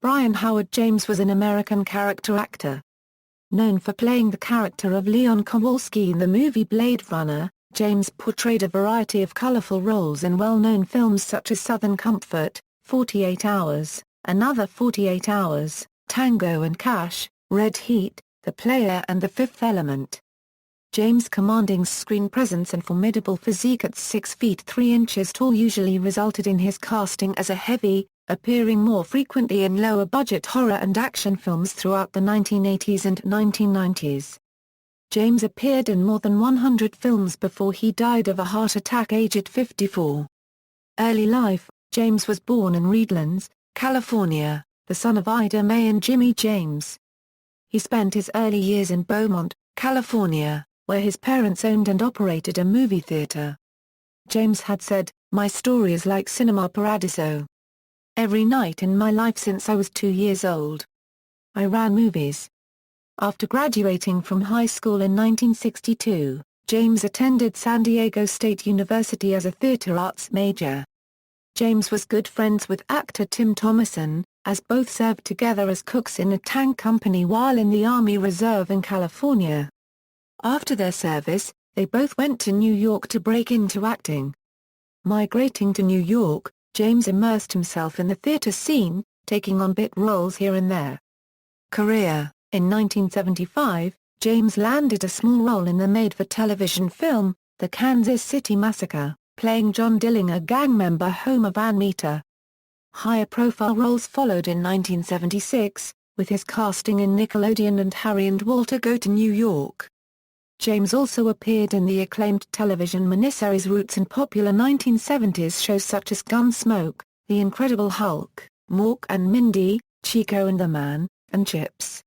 Brion Howard James was an American character actor. Known for playing the character of Leon Kowalski in the movie Blade Runner, James portrayed a variety of colorful roles in well-known films such as Southern Comfort, 48 Hours, Another 48 Hours, Tango Cash, Red Heat, The Player and The Fifth Element. James' commanding screen presence and formidable physique at 6 feet 3 inches tall usually resulted in his casting as a heavy, appearing more frequently in lower-budget horror and action films throughout the 1980s and 1990s. James appeared in more than 100 films before he died of a heart attack aged 54. Early life: James was born in Redlands, California, the son of Ida Mae and Jimmy James. He spent his early years in Beaumont, California, where his parents owned and operated a movie theater. James had said, "My story is like cinema paradiso. Every night in my life since I was 2 years old, I ran movies." After graduating from high school in 1962, James attended San Diego State University as a theater arts major. James was good friends with actor Tim Thomerson, as both served together as cooks in a tank company while in the Army Reserve in California. After their service, they both went to New York to break into acting. Migrating to New York, James immersed himself in the theater scene, taking on bit roles here and there. Career: in 1975, James landed a small role in the made-for-television film, The Kansas City Massacre, playing John Dillinger gang member Homer Van Meter. Higher-profile roles followed in 1976, with his casting in Nickelodeon and Harry and Walter Go to New York. James also appeared in the acclaimed television miniseries Roots and popular 1970s shows such as Gunsmoke, The Incredible Hulk, Mork and Mindy, Chico and the Man, and Chips.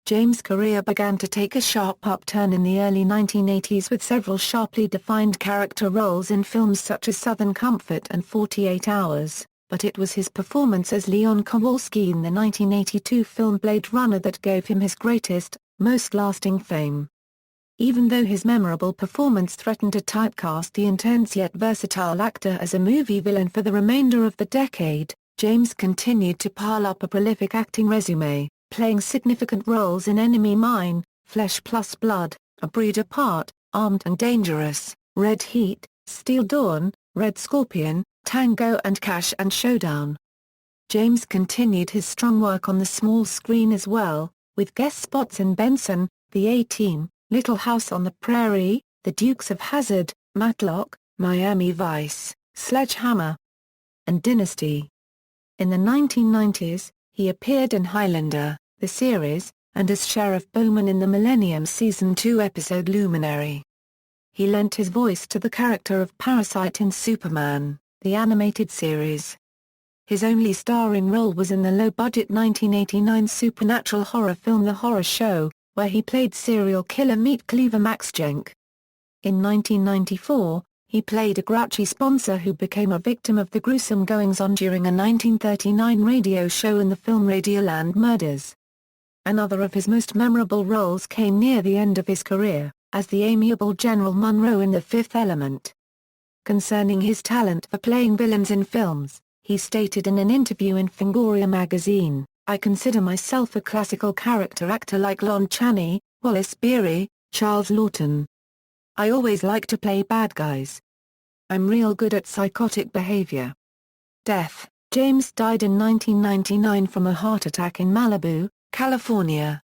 James' career began to take a sharp upturn in the early 1980s with several sharply defined character roles in films such as Southern Comfort and 48 Hours, but it was his performance as Leon Kowalski in the 1982 film Blade Runner that gave him his greatest, most lasting fame. Even though his memorable performance threatened to typecast the intense yet versatile actor as a movie villain for the remainder of the decade, James continued to pile up a prolific acting resume, playing significant roles in Enemy Mine, Flesh Plus Blood, A Breed Apart, Armed and Dangerous, Red Heat, Steel Dawn, Red Scorpion, Tango Cash and Showdown. James continued his strong work on the small screen as well, with guest spots in Benson, The A-Team, Little House on the Prairie, The Dukes of Hazzard, Matlock, Miami Vice, Sledgehammer, and Dynasty. In the 1990s, he appeared in Highlander, the series, and as Sheriff Bowman in the Millennium Season 2 episode Luminary. He lent his voice to the character of Parasite in Superman, the animated series. His only starring role was in the low-budget 1989 supernatural horror film The Horror Show, where he played serial killer Meat Cleaver Max Jenk. In 1994, he played a grouchy sponsor who became a victim of the gruesome goings-on during a 1939 radio show in the film Radioland Murders. Another of his most memorable roles came near the end of his career, as the amiable General Monroe in The Fifth Element. Concerning his talent for playing villains in films, he stated in an interview in Fangoria magazine, "I consider myself a classical character actor like Lon Chaney, Wallace Beery, Charles Lawton. I always like to play bad guys. I'm real good at psychotic behavior." Death: James died in 1999 from a heart attack in Malibu, California.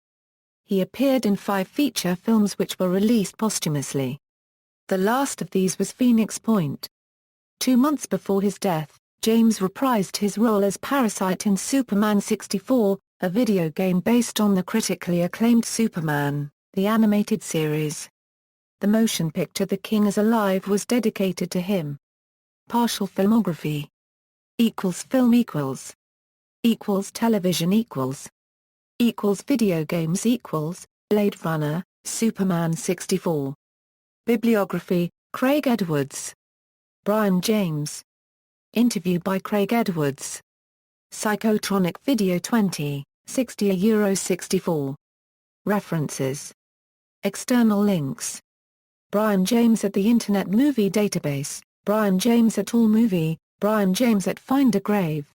He appeared in 5 feature films which were released posthumously. The last of these was Phoenix Point. 2 months before his death, James reprised his role as Parasite in Superman 64, a video game based on the critically acclaimed Superman, the animated series. The motion picture The King is Alive was dedicated to him. Partial filmography film television video games Blade Runner, Superman 64. Bibliography: Craig Edwards. Brion James. Interview by Craig Edwards. Psychotronic Video 20, 60 €64. References. External links. Brion James at the Internet Movie Database, Brion James at AllMovie, Brion James at Find a Grave.